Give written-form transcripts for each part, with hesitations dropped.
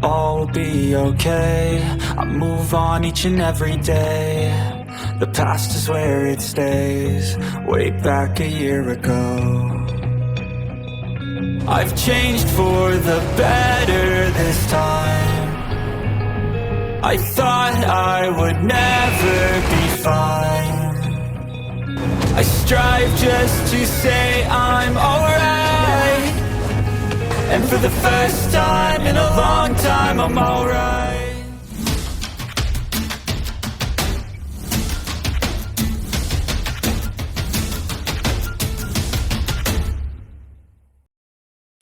all will be okay. I move on each and every day. The past is where it stays. Way back a year ago, I've changed for the better this time. I thought I would never be fine. I strive just to say I'm alright, and for the first time in a long time I'm alright.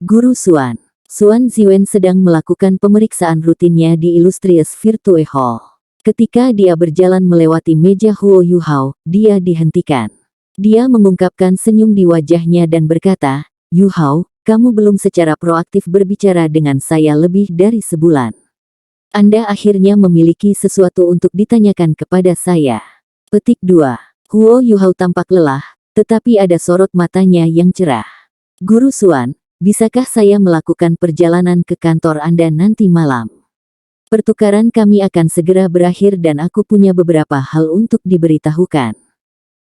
Guru Xuan. Xuan Ziwen sedang melakukan pemeriksaan rutinnya di Illustrious Virtue Hall. Ketika dia berjalan melewati meja Huo Yuhao, dia dihentikan. Dia mengungkapkan senyum di wajahnya dan berkata, "Yuhao, kamu belum secara proaktif berbicara dengan saya lebih dari sebulan. Anda akhirnya memiliki sesuatu untuk ditanyakan kepada saya." Petik 2. Huo Yuhao tampak lelah, tetapi ada sorot matanya yang cerah. "Guru Xuan, bisakah saya melakukan perjalanan ke kantor Anda nanti malam? Pertukaran kami akan segera berakhir dan aku punya beberapa hal untuk diberitahukan."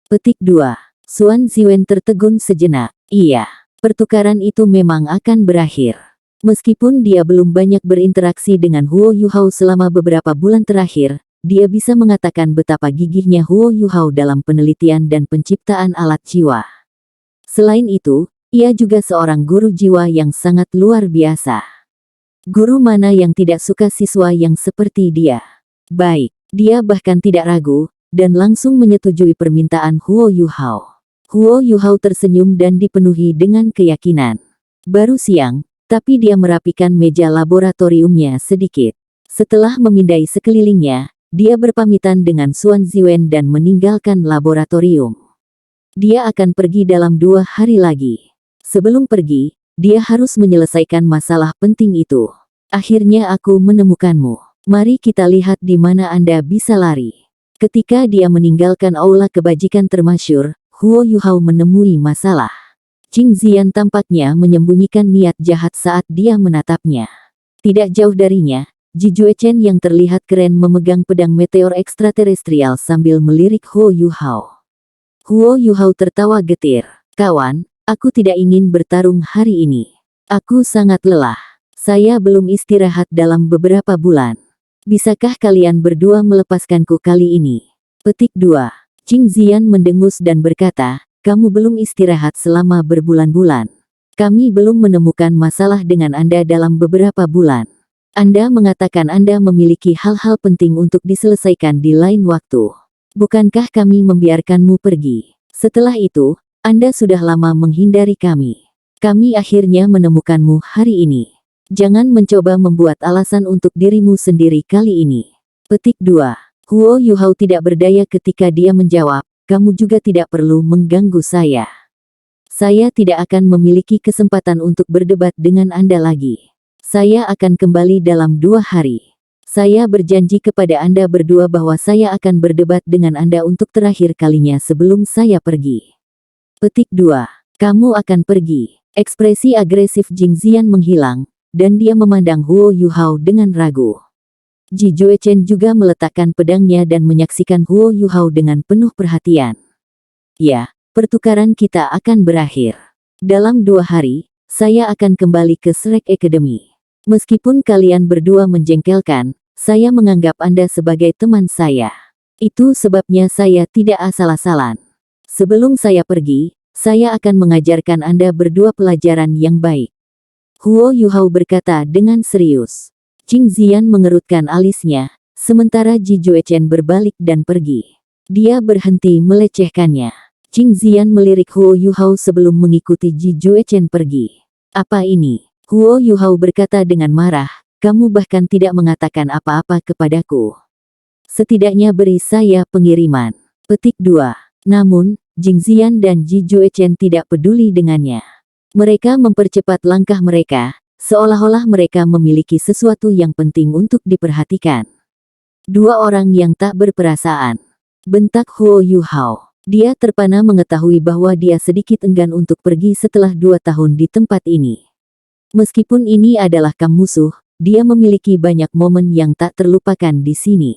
Petik 2. Xuan Ziwen tertegun sejenak. Iya, pertukaran itu memang akan berakhir. Meskipun dia belum banyak berinteraksi dengan Huo Yuhao selama beberapa bulan terakhir, dia bisa mengatakan betapa gigihnya Huo Yuhao dalam penelitian dan penciptaan alat jiwa. Selain itu, ia juga seorang guru jiwa yang sangat luar biasa. Guru mana yang tidak suka siswa yang seperti dia? Baik, dia bahkan tidak ragu, dan langsung menyetujui permintaan Huo Yuhao. Huo Yuhao tersenyum dan dipenuhi dengan keyakinan. Baru siang, tapi dia merapikan meja laboratoriumnya sedikit. Setelah memindai sekelilingnya, dia berpamitan dengan Xuan Ziwen dan meninggalkan laboratorium. Dia akan pergi dalam 2 hari lagi. Sebelum pergi, dia harus menyelesaikan masalah penting itu. "Akhirnya aku menemukanmu. Mari kita lihat di mana Anda bisa lari." Ketika dia meninggalkan aula kebajikan termasyur, Huo Yuhao menemui masalah. Qing Ziyan tampaknya menyembunyikan niat jahat saat dia menatapnya. Tidak jauh darinya, Ji Juechen yang terlihat keren memegang pedang meteor ekstraterestrial sambil melirik Huo Yuhao. Huo Yuhao tertawa getir. "Kawan, aku tidak ingin bertarung hari ini. Aku sangat lelah. Saya belum istirahat dalam beberapa bulan. Bisakah kalian berdua melepaskanku kali ini?" Petik 2. Qing Ziyan mendengus dan berkata, "Kamu belum istirahat selama berbulan-bulan. Kami belum menemukan masalah dengan Anda dalam beberapa bulan. Anda mengatakan Anda memiliki hal-hal penting untuk diselesaikan di lain waktu. Bukankah kami membiarkanmu pergi? Setelah itu, Anda sudah lama menghindari kami. Kami akhirnya menemukanmu hari ini. Jangan mencoba membuat alasan untuk dirimu sendiri kali ini." Petik 2. Huo Yuhao tidak berdaya ketika dia menjawab, "Kamu juga tidak perlu mengganggu saya. Saya tidak akan memiliki kesempatan untuk berdebat dengan Anda lagi. Saya akan kembali dalam 2 hari. Saya berjanji kepada Anda berdua bahwa saya akan berdebat dengan Anda untuk terakhir kalinya sebelum saya pergi." Petik 2. "Kamu akan pergi." Ekspresi agresif Qing Ziyan menghilang, dan dia memandang Huo Yuhao dengan ragu. Ji Juechen juga meletakkan pedangnya dan menyaksikan Huo Yuhao dengan penuh perhatian. "Ya, pertukaran kita akan berakhir. Dalam 2 hari, saya akan kembali ke Shrek Academy. Meskipun kalian berdua menjengkelkan, saya menganggap Anda sebagai teman saya. Itu sebabnya saya tidak asal-asalan. Sebelum saya pergi, saya akan mengajarkan Anda berdua pelajaran yang baik." Huo Yuhao berkata dengan serius. Qing Ziyan mengerutkan alisnya, sementara Ji Juechen berbalik dan pergi. Dia berhenti melecehkannya. Qing Ziyan melirik Huo Yuhao sebelum mengikuti Ji Juechen pergi. "Apa ini?" Huo Yuhao berkata dengan marah, "Kamu bahkan tidak mengatakan apa-apa kepadaku. Setidaknya beri saya pengiriman." Petik 2. Namun, Qing Ziyan dan Ji Juechen tidak peduli dengannya. Mereka mempercepat langkah mereka, seolah-olah mereka memiliki sesuatu yang penting untuk diperhatikan. "Dua orang yang tak berperasaan," bentak Huo Yuhao. Dia terpana mengetahui bahwa dia sedikit enggan untuk pergi setelah 2 tahun di tempat ini. Meskipun ini adalah kam musuh, dia memiliki banyak momen yang tak terlupakan di sini.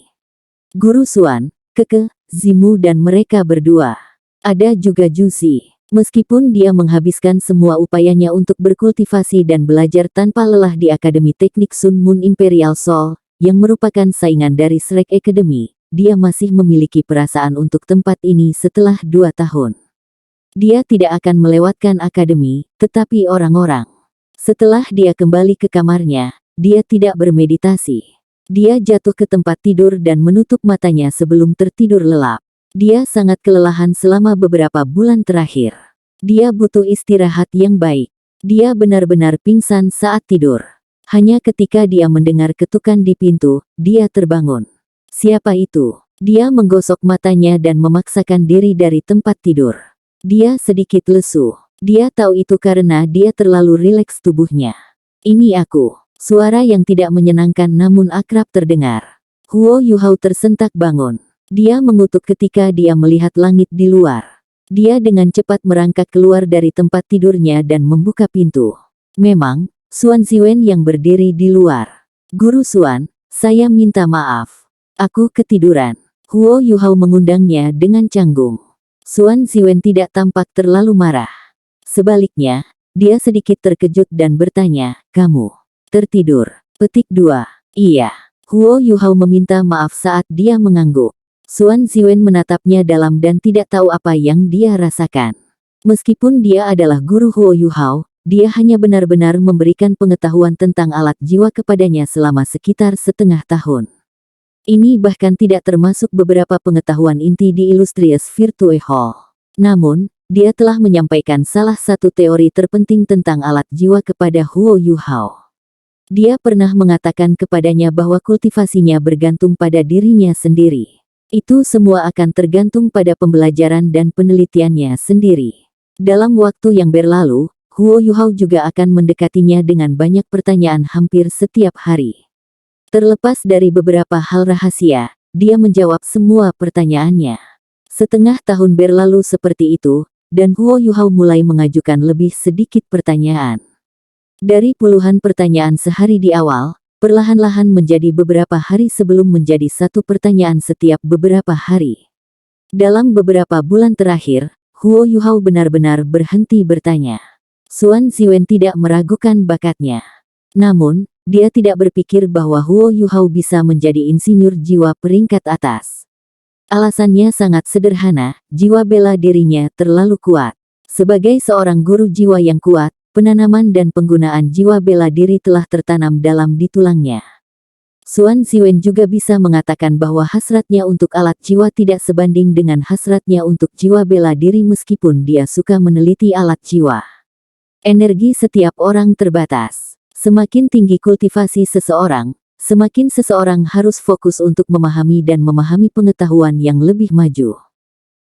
Guru Xuan, Keke, Zimu dan mereka berdua. Ada juga Juzi. Meskipun dia menghabiskan semua upayanya untuk berkultivasi dan belajar tanpa lelah di Akademi Teknik Sun Moon Imperial Sol, yang merupakan saingan dari Shrek Academy, dia masih memiliki perasaan untuk tempat ini setelah 2 tahun. Dia tidak akan melewatkan akademi, tetapi orang-orang. Setelah dia kembali ke kamarnya, dia tidak bermeditasi. Dia jatuh ke tempat tidur dan menutup matanya sebelum tertidur lelap. Dia sangat kelelahan selama beberapa bulan terakhir. Dia butuh istirahat yang baik. Dia benar-benar pingsan saat tidur. Hanya ketika dia mendengar ketukan di pintu, dia terbangun. Siapa itu? Dia menggosok matanya dan memaksakan diri dari tempat tidur. Dia sedikit lesu. Dia tahu itu karena dia terlalu rileks tubuhnya. Ini aku. Suara yang tidak menyenangkan namun akrab terdengar. Huo Yuhao tersentak bangun. Dia mengutuk ketika dia melihat langit di luar. Dia dengan cepat merangkak keluar dari tempat tidurnya dan membuka pintu. Memang, Xuan Ziwen yang berdiri di luar. Guru Xuan, saya minta maaf. Aku ketiduran. Huo Yuhao mengundangnya dengan canggung. Xuan Ziwen tidak tampak terlalu marah. Sebaliknya, dia sedikit terkejut dan bertanya, kamu tertidur? Petik 2. Iya. Huo Yuhao meminta maaf saat dia mengangguk. Xuan Ziwen menatapnya dalam dan tidak tahu apa yang dia rasakan. Meskipun dia adalah guru Huo Yuhao, dia hanya benar-benar memberikan pengetahuan tentang alat jiwa kepadanya selama sekitar setengah tahun. Ini bahkan tidak termasuk beberapa pengetahuan inti di Illustrious Virtue Hall. Namun, dia telah menyampaikan salah satu teori terpenting tentang alat jiwa kepada Huo Yuhao. Dia pernah mengatakan kepadanya bahwa kultivasinya bergantung pada dirinya sendiri. Itu semua akan tergantung pada pembelajaran dan penelitiannya sendiri. Dalam waktu yang berlalu, Huo Yuhao juga akan mendekatinya dengan banyak pertanyaan hampir setiap hari. Terlepas dari beberapa hal rahasia, dia menjawab semua pertanyaannya. Setengah tahun berlalu seperti itu, dan Huo Yuhao mulai mengajukan lebih sedikit pertanyaan. Dari puluhan pertanyaan sehari di awal, perlahan-lahan menjadi beberapa hari sebelum menjadi satu pertanyaan setiap beberapa hari. Dalam beberapa bulan terakhir, Huo Yuhao benar-benar berhenti bertanya. Xuan Ziwen tidak meragukan bakatnya. Namun, dia tidak berpikir bahwa Huo Yuhao bisa menjadi insinyur jiwa peringkat atas. Alasannya sangat sederhana, jiwa bela dirinya terlalu kuat. Sebagai seorang guru jiwa yang kuat, penanaman dan penggunaan jiwa bela diri telah tertanam dalam di tulangnya. Xuan Ziwen juga bisa mengatakan bahwa hasratnya untuk alat jiwa tidak sebanding dengan hasratnya untuk jiwa bela diri meskipun dia suka meneliti alat jiwa. Energi setiap orang terbatas. Semakin tinggi kultivasi seseorang, semakin seseorang harus fokus untuk memahami dan memahami pengetahuan yang lebih maju.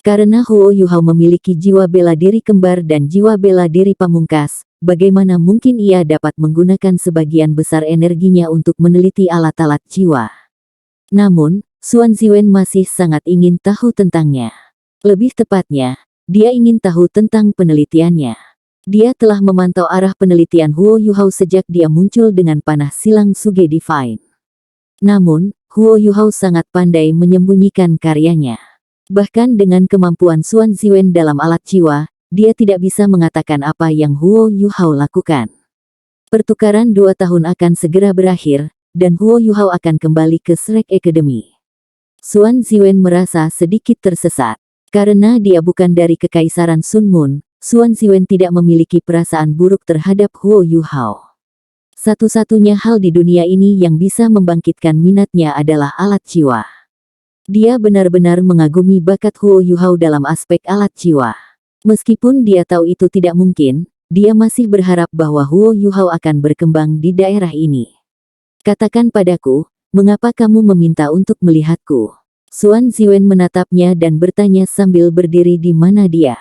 Karena Huo Yuhao memiliki jiwa bela diri kembar dan jiwa bela diri pamungkas, bagaimana mungkin ia dapat menggunakan sebagian besar energinya untuk meneliti alat-alat jiwa? Namun, Xuan Ziwen masih sangat ingin tahu tentangnya. Lebih tepatnya, dia ingin tahu tentang penelitiannya. Dia telah memantau arah penelitian Huo Yuhao sejak dia muncul dengan panah silang Suge Divine. Namun, Huo Yuhao sangat pandai menyembunyikan karyanya. Bahkan dengan kemampuan Xuan Ziwen dalam alat jiwa, dia tidak bisa mengatakan apa yang Huo Yuhao lakukan. Pertukaran 2 tahun akan segera berakhir, dan Huo Yuhao akan kembali ke Shrek Academy. Xuan Ziwen merasa sedikit tersesat. Karena dia bukan dari Kekaisaran Sun Moon, Xuan Ziwen tidak memiliki perasaan buruk terhadap Huo Yuhao. Satu-satunya hal di dunia ini yang bisa membangkitkan minatnya adalah alat jiwa. Dia benar-benar mengagumi bakat Huo Yuhao dalam aspek alat jiwa. Meskipun dia tahu itu tidak mungkin, dia masih berharap bahwa Huo Yuhao akan berkembang di daerah ini. Katakan padaku, mengapa kamu meminta untuk melihatku? Xuan Ziwen menatapnya dan bertanya sambil berdiri di mana dia.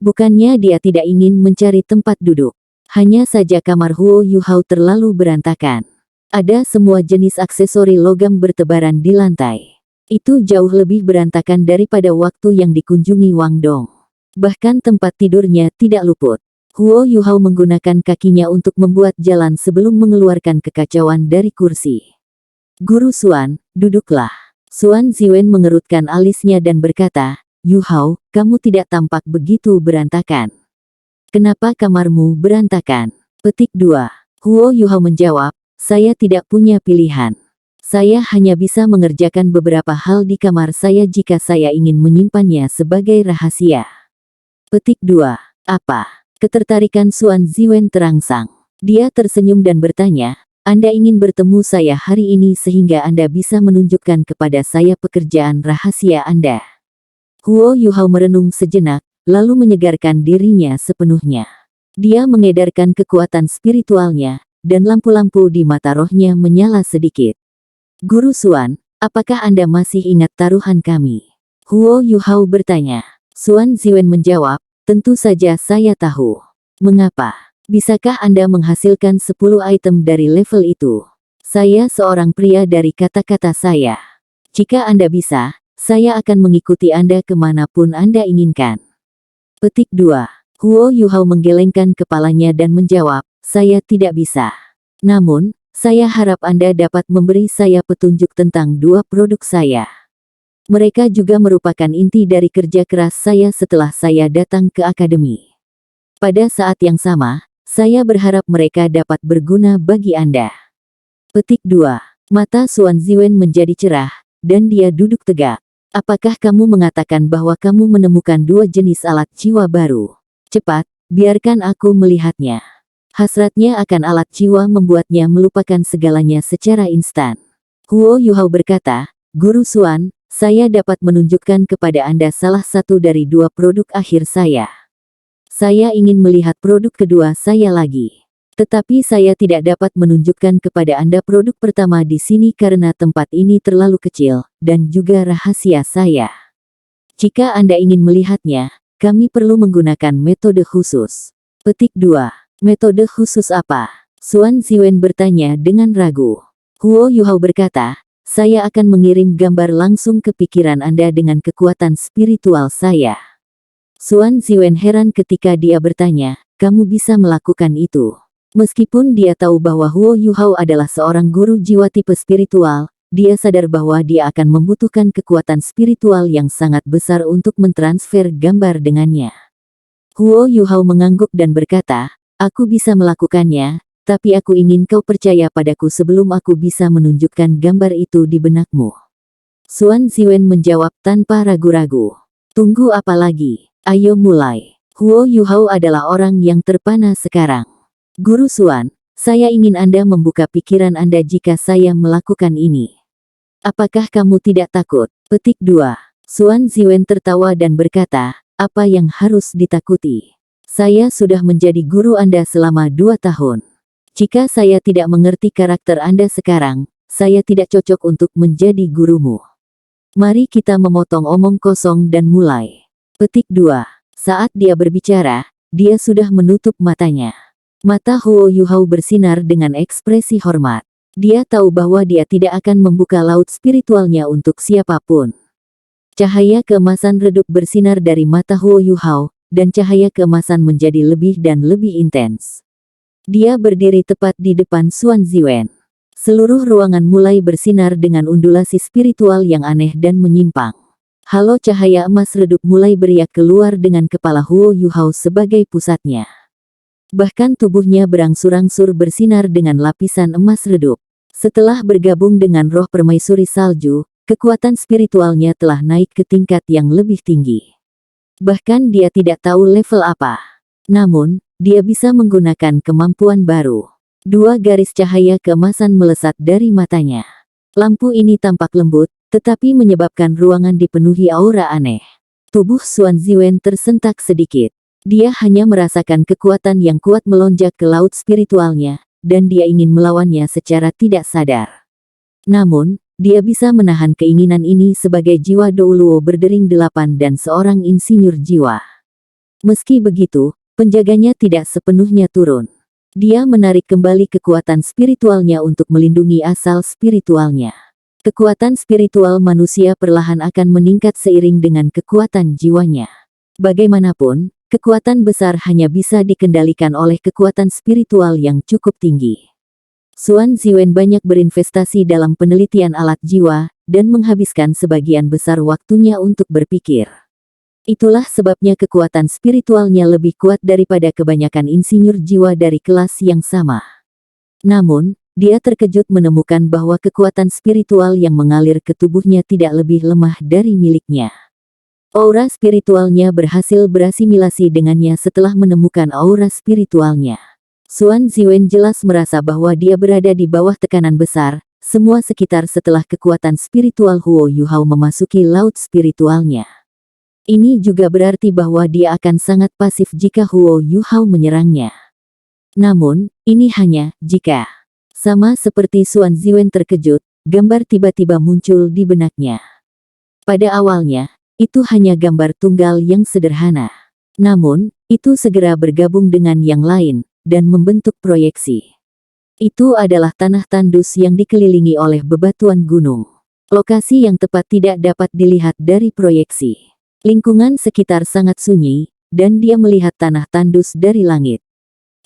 Bukannya dia tidak ingin mencari tempat duduk. Hanya saja kamar Huo Yuhao terlalu berantakan. Ada semua jenis aksesori logam bertebaran di lantai. Itu jauh lebih berantakan daripada waktu yang dikunjungi Wang Dong. Bahkan tempat tidurnya tidak luput Huo Yuhao menggunakan kakinya untuk membuat jalan sebelum mengeluarkan kekacauan dari kursi. Guru Xuan, duduklah. Xuan Ziwen mengerutkan alisnya dan berkata, Yuhao, kamu tidak tampak begitu berantakan. Kenapa kamarmu berantakan? Petik 2. Huo Yuhao menjawab, saya tidak punya pilihan. Saya hanya bisa mengerjakan beberapa hal di kamar saya jika saya ingin menyimpannya sebagai rahasia. Petik 2. Apa? Ketertarikan Xuan Ziwen terangsang. Dia tersenyum dan bertanya, Anda ingin bertemu saya hari ini sehingga Anda bisa menunjukkan kepada saya pekerjaan rahasia Anda. Huo Yuhao merenung sejenak, lalu menyegarkan dirinya sepenuhnya. Dia mengedarkan kekuatan spiritualnya, dan lampu-lampu di mata rohnya menyala sedikit. Guru Xuan, apakah Anda masih ingat taruhan kami? Huo Yuhao bertanya. Xuan Ziwen menjawab, tentu saja saya tahu. Mengapa? Bisakah Anda menghasilkan 10 item dari level itu? Saya seorang pria dari kata-kata saya. Jika Anda bisa, saya akan mengikuti Anda kemanapun Anda inginkan. Petik 2. Huo Yuhao menggelengkan kepalanya dan menjawab, saya tidak bisa. Namun, saya harap Anda dapat memberi saya petunjuk tentang 2 produk saya. Mereka juga merupakan inti dari kerja keras saya setelah saya datang ke akademi. Pada saat yang sama, saya berharap mereka dapat berguna bagi Anda. Petik 2. Mata Xuan Ziwen menjadi cerah, dan dia duduk tegak. Apakah kamu mengatakan bahwa kamu menemukan 2 jenis alat jiwa baru? Cepat, biarkan aku melihatnya. Hasratnya akan alat jiwa membuatnya melupakan segalanya secara instan. Huo Yuhao berkata, Guru Xuan, saya dapat menunjukkan kepada Anda salah satu dari 2 produk akhir saya. Saya ingin melihat produk kedua saya lagi. Tetapi saya tidak dapat menunjukkan kepada Anda produk pertama di sini karena tempat ini terlalu kecil, dan juga rahasia saya. Jika Anda ingin melihatnya, kami perlu menggunakan metode khusus. Petik 2. Metode khusus apa? Xuan Ziwen bertanya dengan ragu. Huo Yuhao berkata, saya akan mengirim gambar langsung ke pikiran Anda dengan kekuatan spiritual saya. Xuan Ziwen heran ketika dia bertanya, kamu bisa melakukan itu. Meskipun dia tahu bahwa Huo Yuhao adalah seorang guru jiwa tipe spiritual, dia sadar bahwa dia akan membutuhkan kekuatan spiritual yang sangat besar untuk mentransfer gambar dengannya. Huo Yuhao mengangguk dan berkata, aku bisa melakukannya, tapi aku ingin kau percaya padaku sebelum aku bisa menunjukkan gambar itu di benakmu. Xuan Ziwen menjawab tanpa ragu-ragu. Tunggu apa lagi? Ayo mulai. Huo Yuhao adalah orang yang terpana sekarang. Guru Xuan, saya ingin Anda membuka pikiran Anda jika saya melakukan ini. Apakah kamu tidak takut? Petik 2. Xuan Ziwen tertawa dan berkata, apa yang harus ditakuti? Saya sudah menjadi guru Anda selama 2 tahun. Jika saya tidak mengerti karakter Anda sekarang, saya tidak cocok untuk menjadi gurumu. Mari kita memotong omong kosong dan mulai. Petik 2. Saat dia berbicara, dia sudah menutup matanya. Mata Huo Yuhao bersinar dengan ekspresi hormat. Dia tahu bahwa dia tidak akan membuka laut spiritualnya untuk siapapun. Cahaya keemasan redup bersinar dari mata Huo Yuhao, dan cahaya keemasan menjadi lebih dan lebih intens. Dia berdiri tepat di depan Xuan Ziwen. Seluruh ruangan mulai bersinar dengan undulasi spiritual yang aneh dan menyimpang. Halo cahaya emas redup mulai beriak keluar dengan kepala Huo Yuhao sebagai pusatnya. Bahkan tubuhnya berangsur-angsur bersinar dengan lapisan emas redup. Setelah bergabung dengan roh permaisuri salju, kekuatan spiritualnya telah naik ke tingkat yang lebih tinggi. Bahkan dia tidak tahu level apa. Namun, dia bisa menggunakan kemampuan baru. 2 garis cahaya keemasan melesat dari matanya. Lampu ini tampak lembut, tetapi menyebabkan ruangan dipenuhi aura aneh. Tubuh Xuan Ziwen tersentak sedikit. Dia hanya merasakan kekuatan yang kuat melonjak ke laut spiritualnya, dan dia ingin melawannya secara tidak sadar. Namun, dia bisa menahan keinginan ini sebagai jiwa Douluo berdering 8 dan seorang insinyur jiwa. Meski begitu, penjaganya tidak sepenuhnya turun. Dia menarik kembali kekuatan spiritualnya untuk melindungi asal spiritualnya. Kekuatan spiritual manusia perlahan akan meningkat seiring dengan kekuatan jiwanya. Bagaimanapun, kekuatan besar hanya bisa dikendalikan oleh kekuatan spiritual yang cukup tinggi. Xuan Ziwen banyak berinvestasi dalam penelitian alat jiwa, dan menghabiskan sebagian besar waktunya untuk berpikir. Itulah sebabnya kekuatan spiritualnya lebih kuat daripada kebanyakan insinyur jiwa dari kelas yang sama. Namun, dia terkejut menemukan bahwa kekuatan spiritual yang mengalir ke tubuhnya tidak lebih lemah dari miliknya. Aura spiritualnya berhasil berasimilasi dengannya setelah menemukan aura spiritualnya. Xuan Ziwen jelas merasa bahwa dia berada di bawah tekanan besar, semua sekitar setelah kekuatan spiritual Huo Yuhao memasuki laut spiritualnya. Ini juga berarti bahwa dia akan sangat pasif jika Huo Yuhao menyerangnya. Namun, ini hanya jika. Sama seperti Xuan Ziwen terkejut, gambar tiba-tiba muncul di benaknya. Pada awalnya, itu hanya gambar tunggal yang sederhana. Namun, itu segera bergabung dengan yang lain, dan membentuk proyeksi. Itu adalah tanah tandus yang dikelilingi oleh bebatuan gunung. Lokasi yang tepat tidak dapat dilihat dari proyeksi. Lingkungan sekitar sangat sunyi, dan dia melihat tanah tandus dari langit.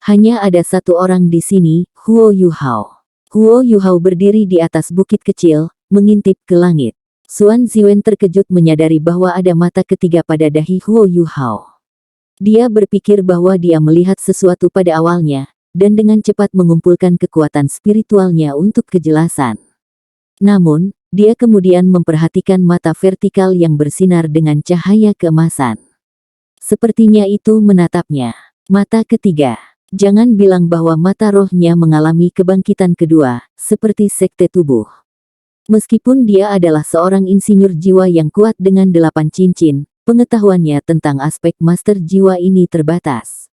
Hanya ada satu orang di sini, Huo Yuhao. Huo Yuhao berdiri di atas bukit kecil, mengintip ke langit. Xuan Ziwen terkejut menyadari bahwa ada mata ketiga pada dahi Huo Yuhao. Dia berpikir bahwa dia melihat sesuatu pada awalnya, dan dengan cepat mengumpulkan kekuatan spiritualnya untuk kejelasan. Namun, dia kemudian memperhatikan mata vertikal yang bersinar dengan cahaya keemasan. Sepertinya itu menatapnya. Mata ketiga. Jangan bilang bahwa mata rohnya mengalami kebangkitan kedua, seperti sekte tubuh. Meskipun dia adalah seorang insinyur jiwa yang kuat dengan 8 cincin, pengetahuannya tentang aspek master jiwa ini terbatas.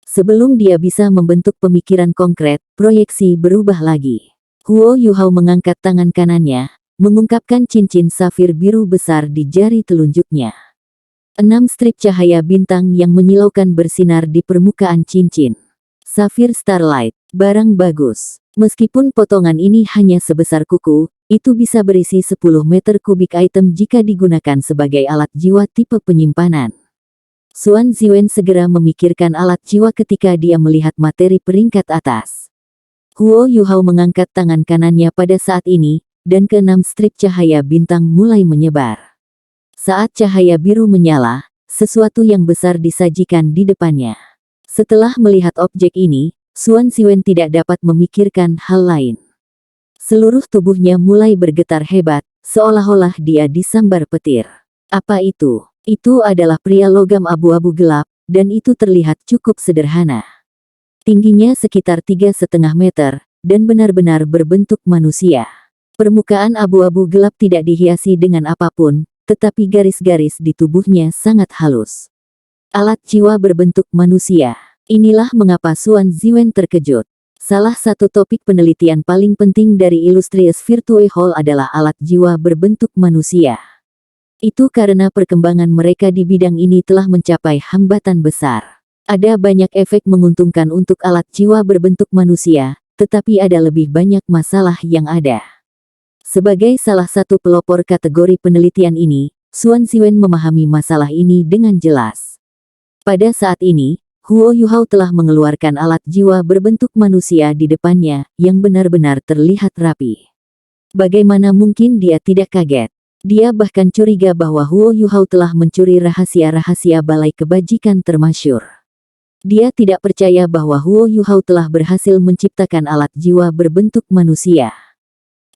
Sebelum dia bisa membentuk pemikiran konkret, proyeksi berubah lagi. Huo Yuhao mengangkat tangan kanannya, mengungkapkan cincin safir biru besar di jari telunjuknya. 6 strip cahaya bintang yang menyilaukan bersinar di permukaan cincin. Safir Starlight, barang bagus. Meskipun potongan ini hanya sebesar kuku, itu bisa berisi 10 meter kubik item jika digunakan sebagai alat jiwa tipe penyimpanan. Xuan Ziwen segera memikirkan alat jiwa ketika dia melihat materi peringkat atas. Huo Yuhao mengangkat tangan kanannya pada saat ini, dan ke-6 strip cahaya bintang mulai menyebar. Saat cahaya biru menyala, sesuatu yang besar disajikan di depannya. Setelah melihat objek ini, Xuan Ziwen tidak dapat memikirkan hal lain. Seluruh tubuhnya mulai bergetar hebat, seolah-olah dia disambar petir. Apa itu? Itu adalah pria logam abu-abu gelap, dan itu terlihat cukup sederhana. Tingginya sekitar 3,5 meter, dan benar-benar berbentuk manusia. Permukaan abu-abu gelap tidak dihiasi dengan apapun, tetapi garis-garis di tubuhnya sangat halus. Alat jiwa berbentuk manusia. Inilah mengapa Xuan Ziwen terkejut. Salah satu topik penelitian paling penting dari Illustrious Virtue Hall adalah alat jiwa berbentuk manusia. Itu karena perkembangan mereka di bidang ini telah mencapai hambatan besar. Ada banyak efek menguntungkan untuk alat jiwa berbentuk manusia, tetapi ada lebih banyak masalah yang ada. Sebagai salah satu pelopor kategori penelitian ini, Xuan Ziwen memahami masalah ini dengan jelas. Pada saat ini, Huo Yuhao telah mengeluarkan alat jiwa berbentuk manusia di depannya, yang benar-benar terlihat rapi. Bagaimana mungkin dia tidak kaget? Dia bahkan curiga bahwa Huo Yuhao telah mencuri rahasia-rahasia balai kebajikan termasyur. Dia tidak percaya bahwa Huo Yuhao telah berhasil menciptakan alat jiwa berbentuk manusia.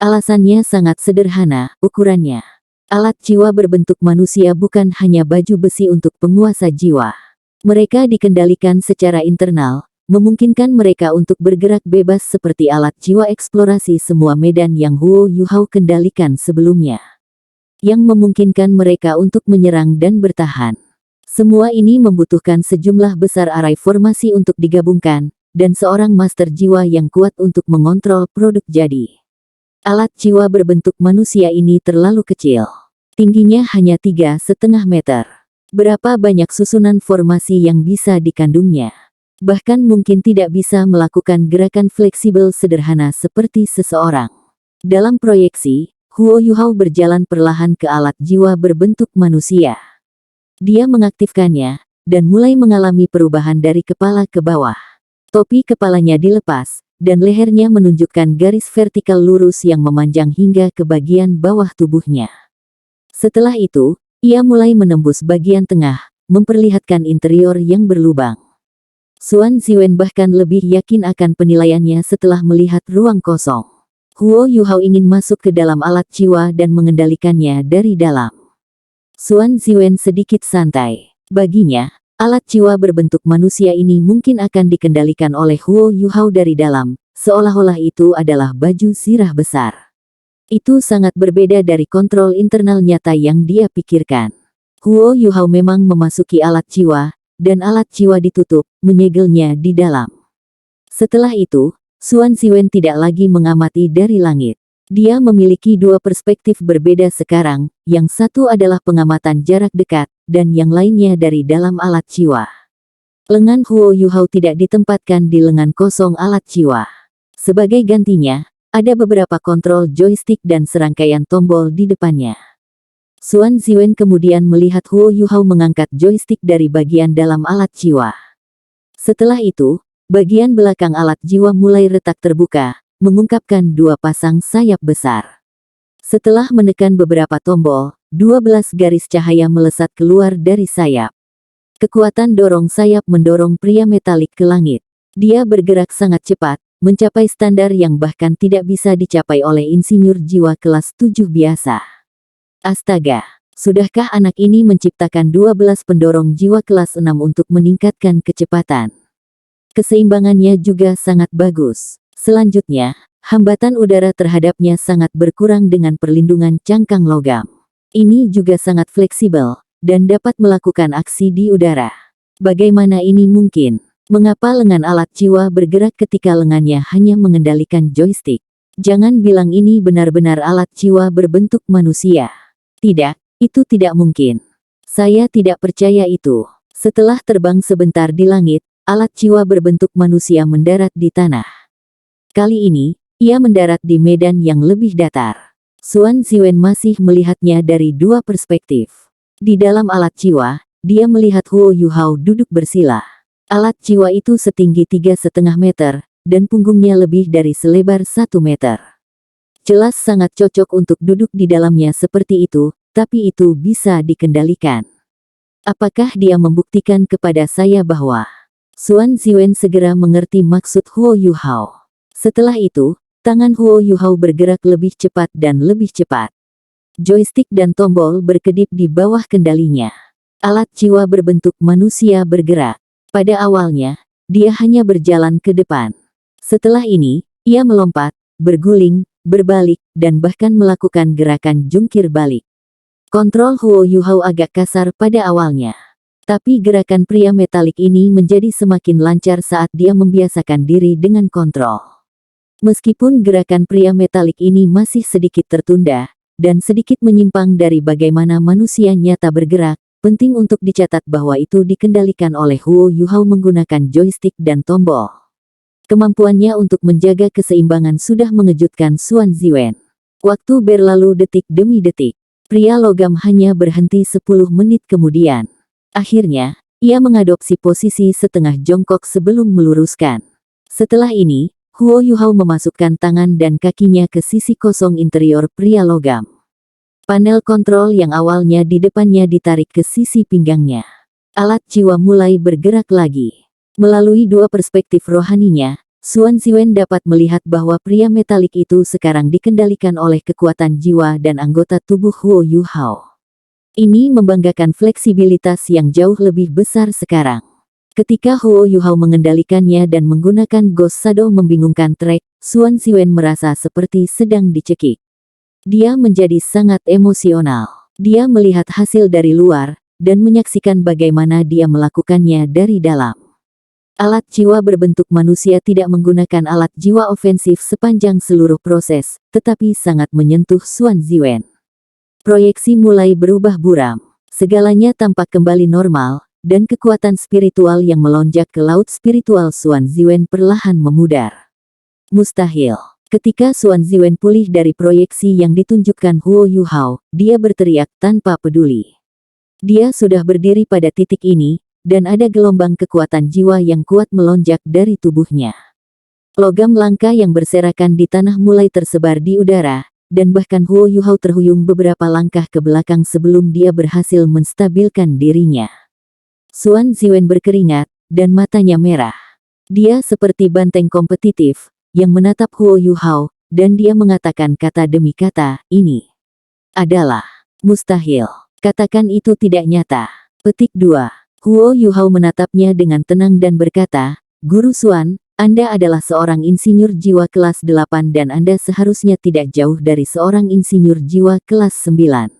Alasannya sangat sederhana, ukurannya. Alat jiwa berbentuk manusia bukan hanya baju besi untuk penguasa jiwa. Mereka dikendalikan secara internal, memungkinkan mereka untuk bergerak bebas seperti alat jiwa eksplorasi semua medan yang Huo Yuhao kendalikan sebelumnya. Yang memungkinkan mereka untuk menyerang dan bertahan. Semua ini membutuhkan sejumlah besar arai formasi untuk digabungkan, dan seorang master jiwa yang kuat untuk mengontrol produk jadi. Alat jiwa berbentuk manusia ini terlalu kecil. Tingginya hanya 3,5 meter. Berapa banyak susunan formasi yang bisa dikandungnya? Bahkan mungkin tidak bisa melakukan gerakan fleksibel sederhana seperti seseorang. Dalam proyeksi, Huo Yuhao berjalan perlahan ke alat jiwa berbentuk manusia. Dia mengaktifkannya, dan mulai mengalami perubahan dari kepala ke bawah. Topi kepalanya dilepas, dan lehernya menunjukkan garis vertikal lurus yang memanjang hingga ke bagian bawah tubuhnya. Setelah itu, ia mulai menembus bagian tengah, memperlihatkan interior yang berlubang. Xuan Ziwen bahkan lebih yakin akan penilaiannya setelah melihat ruang kosong. Huo Yuhao ingin masuk ke dalam alat jiwa dan mengendalikannya dari dalam. Xuan Ziwen sedikit santai. Baginya, alat jiwa berbentuk manusia ini mungkin akan dikendalikan oleh Huo Yuhao dari dalam, seolah-olah itu adalah baju zirah besar. Itu sangat berbeda dari kontrol internal nyata yang dia pikirkan. Huo Yuhao memang memasuki alat jiwa, dan alat jiwa ditutup, menyegelnya di dalam. Setelah itu, Xuan Ziwen tidak lagi mengamati dari langit. Dia memiliki dua perspektif berbeda sekarang, yang satu adalah pengamatan jarak dekat, dan yang lainnya dari dalam alat jiwa. Lengan Huo Yuhao tidak ditempatkan di lengan kosong alat jiwa. Sebagai gantinya, ada beberapa kontrol joystick dan serangkaian tombol di depannya. Xuan Ziwen kemudian melihat Huo Yuhao mengangkat joystick dari bagian dalam alat jiwa. Setelah itu, bagian belakang alat jiwa mulai retak terbuka, mengungkapkan dua pasang sayap besar. Setelah menekan beberapa tombol, 12 garis cahaya melesat keluar dari sayap. Kekuatan dorong sayap mendorong pria metalik ke langit. Dia bergerak sangat cepat, mencapai standar yang bahkan tidak bisa dicapai oleh insinyur jiwa kelas 7 biasa. Astaga, sudahkah anak ini menciptakan 12 pendorong jiwa kelas 6 untuk meningkatkan kecepatan? Keseimbangannya juga sangat bagus. Selanjutnya, hambatan udara terhadapnya sangat berkurang dengan perlindungan cangkang logam. Ini juga sangat fleksibel, dan dapat melakukan aksi di udara. Bagaimana ini mungkin? Mengapa lengan alat jiwa bergerak ketika lengannya hanya mengendalikan joystick? Jangan bilang ini benar-benar alat jiwa berbentuk manusia. Tidak, itu tidak mungkin. Saya tidak percaya itu. Setelah terbang sebentar di langit, alat jiwa berbentuk manusia mendarat di tanah. Kali ini, ia mendarat di medan yang lebih datar. Xuan Ziwen masih melihatnya dari dua perspektif. Di dalam alat jiwa, dia melihat Huo Yuhao duduk bersila. Alat jiwa itu setinggi 3,5 meter, dan punggungnya lebih dari selebar 1 meter. Jelas sangat cocok untuk duduk di dalamnya seperti itu, tapi itu bisa dikendalikan. Apakah dia membuktikan kepada saya bahwa Xuan Ziwen segera mengerti maksud Huo Yuhao. Setelah itu, tangan Huo Yuhao bergerak lebih cepat dan lebih cepat. Joystick dan tombol berkedip di bawah kendalinya. Alat jiwa berbentuk manusia bergerak. Pada awalnya, dia hanya berjalan ke depan. Setelah ini, ia melompat, berguling, berbalik, dan bahkan melakukan gerakan jungkir balik. Kontrol Huo Yuhao agak kasar pada awalnya. Tapi gerakan pria metalik ini menjadi semakin lancar saat dia membiasakan diri dengan kontrol. Meskipun gerakan pria metalik ini masih sedikit tertunda, dan sedikit menyimpang dari bagaimana manusia nyata bergerak, penting untuk dicatat bahwa itu dikendalikan oleh Huo Yuhao menggunakan joystick dan tombol. Kemampuannya untuk menjaga keseimbangan sudah mengejutkan Xuan Ziwen. Waktu berlalu detik demi detik. Pria logam hanya berhenti 10 menit kemudian. Akhirnya, ia mengadopsi posisi setengah jongkok sebelum meluruskan. Setelah ini, Huo Yuhao memasukkan tangan dan kakinya ke sisi kosong interior pria logam. Panel kontrol yang awalnya di depannya ditarik ke sisi pinggangnya. Alat jiwa mulai bergerak lagi. Melalui dua perspektif rohaninya, Xuan Ziwen dapat melihat bahwa pria metalik itu sekarang dikendalikan oleh kekuatan jiwa dan anggota tubuh Huo Yuhao. Ini membanggakan fleksibilitas yang jauh lebih besar sekarang. Ketika Huo Yuhao mengendalikannya dan menggunakan Ghost Shadow membingungkan trek, Xuan Ziwen merasa seperti sedang dicekik. Dia menjadi sangat emosional. Dia melihat hasil dari luar, dan menyaksikan bagaimana dia melakukannya dari dalam. Alat jiwa berbentuk manusia tidak menggunakan alat jiwa ofensif sepanjang seluruh proses, tetapi sangat menyentuh Xuan Ziwen. Proyeksi mulai berubah buram. Segalanya tampak kembali normal, dan kekuatan spiritual yang melonjak ke laut spiritual Xuan Ziwen perlahan memudar. Mustahil. Ketika Xuan Ziwen pulih dari proyeksi yang ditunjukkan Huo Yuhao, dia berteriak tanpa peduli. Dia sudah berdiri pada titik ini, dan ada gelombang kekuatan jiwa yang kuat melonjak dari tubuhnya. Logam langka yang berserakan di tanah mulai tersebar di udara, dan bahkan Huo Yuhao terhuyung beberapa langkah ke belakang sebelum dia berhasil menstabilkan dirinya. Xuan Ziwen berkeringat, dan matanya merah. Dia seperti banteng kompetitif, yang menatap Huo Yuhao, dan dia mengatakan kata demi kata, ini adalah mustahil. Katakan itu tidak nyata. Petik 2. Huo Yuhao menatapnya dengan tenang dan berkata, Guru Xuan, Anda adalah seorang insinyur jiwa kelas 8 dan Anda seharusnya tidak jauh dari seorang insinyur jiwa kelas 9.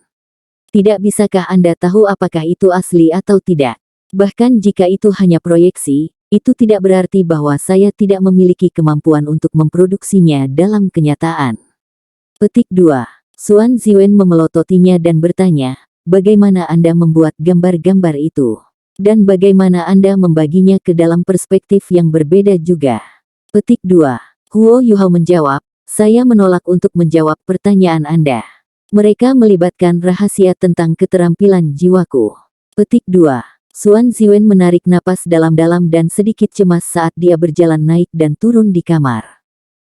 Tidak bisakah Anda tahu apakah itu asli atau tidak? Bahkan jika itu hanya proyeksi, itu tidak berarti bahwa saya tidak memiliki kemampuan untuk memproduksinya dalam kenyataan. Petik 2. Xuan Ziwen memelototinya dan bertanya, bagaimana Anda membuat gambar-gambar itu? Dan bagaimana Anda membaginya ke dalam perspektif yang berbeda juga? Petik 2. Huo Yuhao menjawab, saya menolak untuk menjawab pertanyaan Anda. Mereka melibatkan rahasia tentang keterampilan jiwaku. Petik 2. Xuan Ziwen menarik napas dalam-dalam dan sedikit cemas saat dia berjalan naik dan turun di kamar.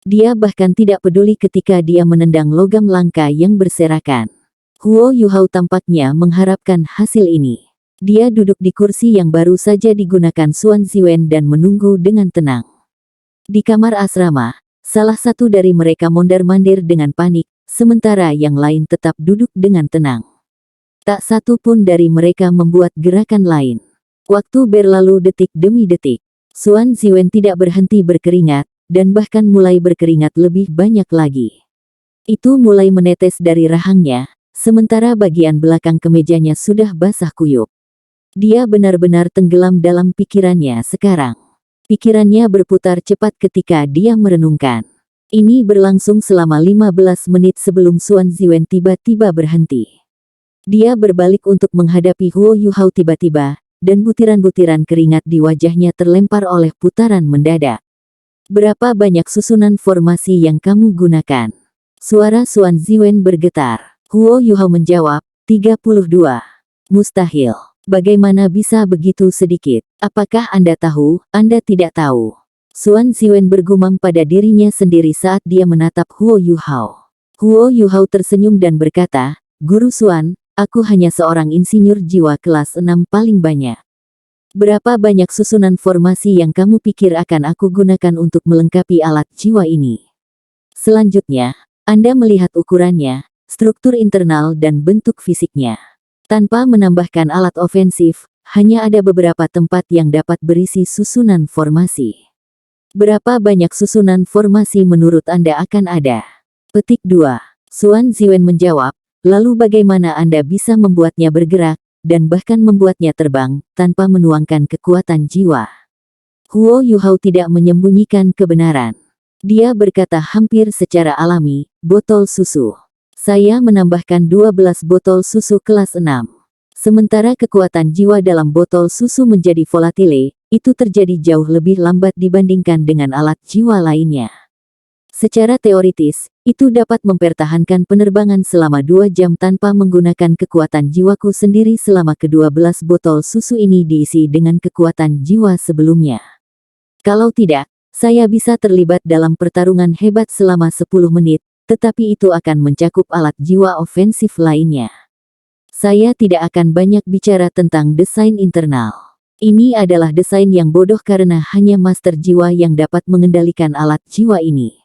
Dia bahkan tidak peduli ketika dia menendang logam langka yang berserakan. Huo Yuhao tampaknya mengharapkan hasil ini. Dia duduk di kursi yang baru saja digunakan Xuan Ziwen dan menunggu dengan tenang. Di kamar asrama, salah satu dari mereka mondar-mandir dengan panik, sementara yang lain tetap duduk dengan tenang. Tak satu pun dari mereka membuat gerakan lain. Waktu berlalu detik demi detik. Xuan Ziwen tidak berhenti berkeringat, dan bahkan mulai berkeringat lebih banyak lagi. Itu mulai menetes dari rahangnya, sementara bagian belakang kemejanya sudah basah kuyup. Dia benar-benar tenggelam dalam pikirannya sekarang. Pikirannya berputar cepat ketika dia merenungkan. Ini berlangsung selama 15 menit sebelum Xuan Ziwen tiba-tiba berhenti. Dia berbalik untuk menghadapi Huo Yuhao tiba-tiba, dan butiran-butiran keringat di wajahnya terlempar oleh putaran mendadak. Berapa banyak susunan formasi yang kamu gunakan? Suara Xuan Ziwen bergetar. Huo Yuhao menjawab, 32. Mustahil. Bagaimana bisa begitu sedikit? Apakah Anda tahu, Anda tidak tahu? Xuan Ziwen bergumam pada dirinya sendiri saat dia menatap Huo Yuhao. Huo Yuhao tersenyum dan berkata, Guru Xuan, aku hanya seorang insinyur jiwa kelas 6 paling banyak. Berapa banyak susunan formasi yang kamu pikir akan aku gunakan untuk melengkapi alat jiwa ini? Selanjutnya, Anda melihat ukurannya, struktur internal dan bentuk fisiknya. Tanpa menambahkan alat ofensif, hanya ada beberapa tempat yang dapat berisi susunan formasi. Berapa banyak susunan formasi menurut Anda akan ada? Petik 2. Xuan Ziwen menjawab, lalu bagaimana Anda bisa membuatnya bergerak, dan bahkan membuatnya terbang, tanpa menuangkan kekuatan jiwa? Huo Yuhao tidak menyembunyikan kebenaran. Dia berkata hampir secara alami, botol susu. Saya menambahkan 12 botol susu kelas 6. Sementara kekuatan jiwa dalam botol susu menjadi volatile, itu terjadi jauh lebih lambat dibandingkan dengan alat jiwa lainnya. Secara teoritis, itu dapat mempertahankan penerbangan selama 2 jam tanpa menggunakan kekuatan jiwaku sendiri selama ke-12 botol susu ini diisi dengan kekuatan jiwa sebelumnya. Kalau tidak, saya bisa terlibat dalam pertarungan hebat selama 10 menit, tetapi itu akan mencakup alat jiwa ofensif lainnya. Saya tidak akan banyak bicara tentang desain internal. Ini adalah desain yang bodoh karena hanya master jiwa yang dapat mengendalikan alat jiwa ini.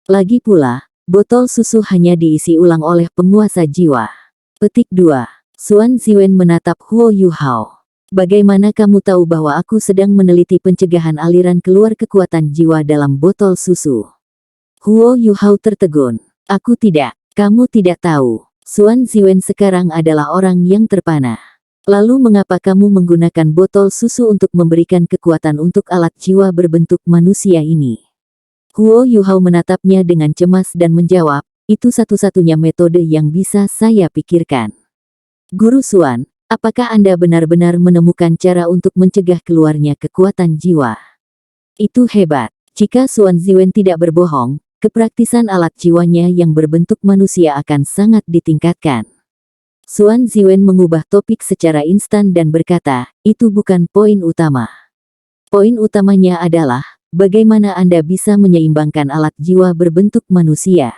Lagi pula, botol susu hanya diisi ulang oleh penguasa jiwa. Petik 2. Xuan Ziwen menatap Huo Yuhao. Bagaimana kamu tahu bahwa aku sedang meneliti pencegahan aliran keluar kekuatan jiwa dalam botol susu? Huo Yuhao tertegun. Aku tidak. Kamu tidak tahu. Xuan Ziwen sekarang adalah orang yang terpana. Lalu mengapa kamu menggunakan botol susu untuk memberikan kekuatan untuk alat jiwa berbentuk manusia ini? Huo Yuhao menatapnya dengan cemas dan menjawab, itu satu-satunya metode yang bisa saya pikirkan. Guru Xuan, apakah Anda benar-benar menemukan cara untuk mencegah keluarnya kekuatan jiwa? Itu hebat. Jika Xuan Ziwen tidak berbohong, kepraktisan alat jiwanya yang berbentuk manusia akan sangat ditingkatkan. Suan Ziwen mengubah topik secara instan dan berkata, itu bukan poin utama. Poin utamanya adalah, bagaimana Anda bisa menyeimbangkan alat jiwa berbentuk manusia?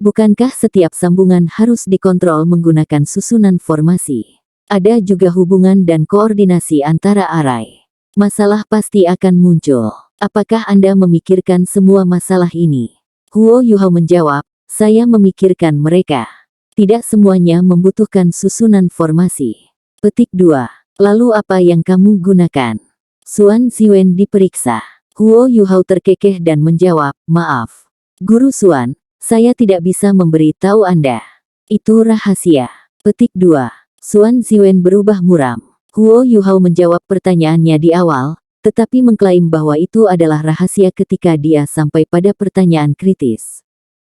Bukankah setiap sambungan harus dikontrol menggunakan susunan formasi? Ada juga hubungan dan koordinasi antara arai. Masalah pasti akan muncul. Apakah Anda memikirkan semua masalah ini? Huo Yuhao menjawab, saya memikirkan mereka. Tidak semuanya membutuhkan susunan formasi. Petik 2. Lalu apa yang kamu gunakan? Suan Ziwen diperiksa. Huo Yuhao terkekeh dan menjawab, maaf. Guru Suan, saya tidak bisa memberi tahu Anda. Itu rahasia. Petik 2. Suan Ziwen berubah muram. Huo Yuhao menjawab pertanyaannya di awal, tetapi mengklaim bahwa itu adalah rahasia ketika dia sampai pada pertanyaan kritis.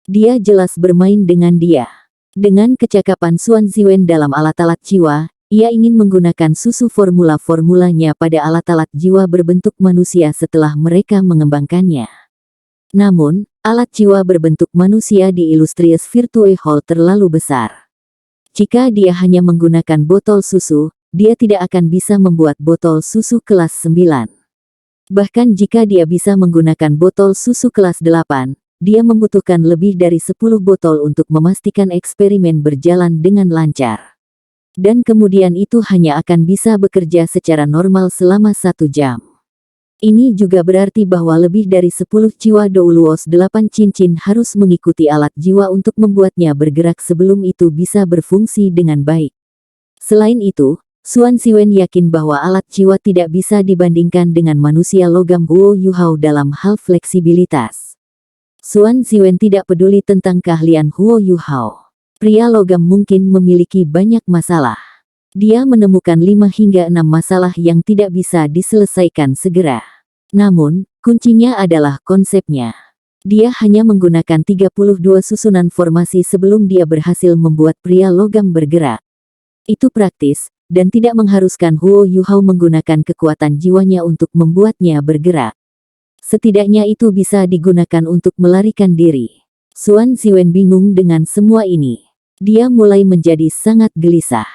Dia jelas bermain dengan dia. Dengan kecakapan Suan Ziwen dalam alat-alat jiwa, ia ingin menggunakan susu formula-formulanya pada alat-alat jiwa berbentuk manusia setelah mereka mengembangkannya. Namun, alat jiwa berbentuk manusia di Illustrious Virtue Hall terlalu besar. Jika dia hanya menggunakan botol susu, dia tidak akan bisa membuat botol susu kelas 9. Bahkan jika dia bisa menggunakan botol susu kelas 8, dia membutuhkan lebih dari 10 botol untuk memastikan eksperimen berjalan dengan lancar. Dan kemudian itu hanya akan bisa bekerja secara normal selama 1 jam. Ini juga berarti bahwa lebih dari 10 jiwa Doulos 8 cincin harus mengikuti alat jiwa untuk membuatnya bergerak sebelum itu bisa berfungsi dengan baik. Selain itu, Suan Ziwen yakin bahwa alat jiwa tidak bisa dibandingkan dengan manusia logam Huo Yuhao dalam hal fleksibilitas. Suan Ziwen tidak peduli tentang keahlian Huo Yuhao. Pria logam mungkin memiliki banyak masalah. Dia menemukan 5 hingga 6 masalah yang tidak bisa diselesaikan segera. Namun, kuncinya adalah konsepnya. Dia hanya menggunakan 32 susunan formasi sebelum dia berhasil membuat pria logam bergerak. Itu praktis, dan tidak mengharuskan Huo Yuhao menggunakan kekuatan jiwanya untuk membuatnya bergerak. Setidaknya itu bisa digunakan untuk melarikan diri. Suan Ziwen bingung dengan semua ini. Dia mulai menjadi sangat gelisah.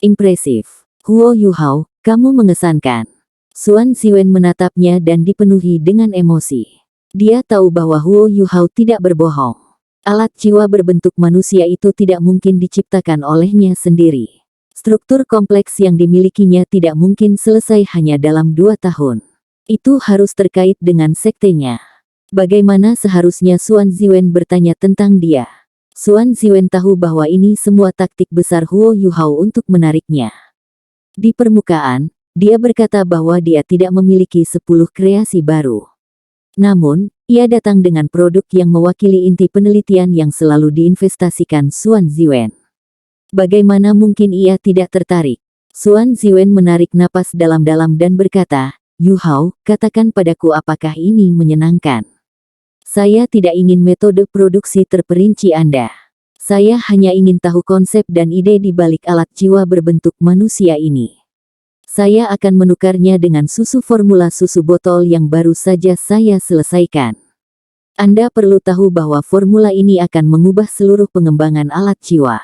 Impresif. Huo Yuhao, kamu mengesankan. Suan Ziwen menatapnya dan dipenuhi dengan emosi. Dia tahu bahwa Huo Yuhao tidak berbohong. Alat jiwa berbentuk manusia itu tidak mungkin diciptakan olehnya sendiri. Struktur kompleks yang dimilikinya tidak mungkin selesai hanya dalam 2 tahun. Itu harus terkait dengan sektenya. Bagaimana seharusnya Suan Ziwen bertanya tentang dia? Suan Ziwen tahu bahwa ini semua taktik besar Huo Yuhao untuk menariknya. Di permukaan, dia berkata bahwa dia tidak memiliki 10 kreasi baru. Namun, ia datang dengan produk yang mewakili inti penelitian yang selalu diinvestasikan Suan Ziwen. Bagaimana mungkin ia tidak tertarik? Suan Ziwen menarik napas dalam-dalam dan berkata, Yuhao, katakan padaku apakah ini menyenangkan. Saya tidak ingin metode produksi terperinci Anda. Saya hanya ingin tahu konsep dan ide di balik alat jiwa berbentuk manusia ini. Saya akan menukarnya dengan susu formula susu botol yang baru saja saya selesaikan. Anda perlu tahu bahwa formula ini akan mengubah seluruh pengembangan alat jiwa.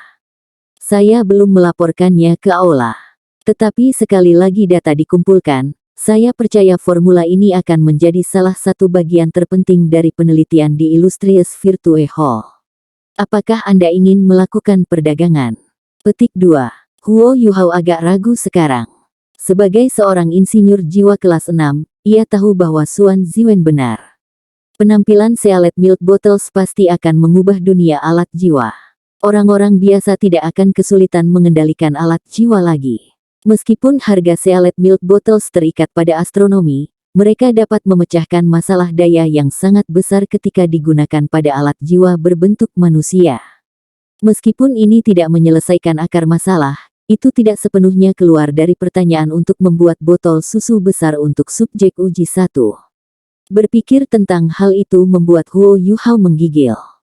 Saya belum melaporkannya ke aula. Tetapi sekali lagi data dikumpulkan, saya percaya formula ini akan menjadi salah satu bagian terpenting dari penelitian di Illustrious Virtue Hall. Apakah Anda ingin melakukan perdagangan? Petik 2. Huo Yuhao agak ragu sekarang. Sebagai seorang insinyur jiwa kelas 6, ia tahu bahwa Suan Ziwen benar. Penampilan Sealet Milk Bottles pasti akan mengubah dunia alat jiwa. Orang-orang biasa tidak akan kesulitan mengendalikan alat jiwa lagi. Meskipun harga Sealet Milk Bottles terikat pada astronomi, mereka dapat memecahkan masalah daya yang sangat besar ketika digunakan pada alat jiwa berbentuk manusia. Meskipun ini tidak menyelesaikan akar masalah, itu tidak sepenuhnya keluar dari pertanyaan untuk membuat botol susu besar untuk subjek uji 1. Berpikir tentang hal itu membuat Huo Yuhao menggigil.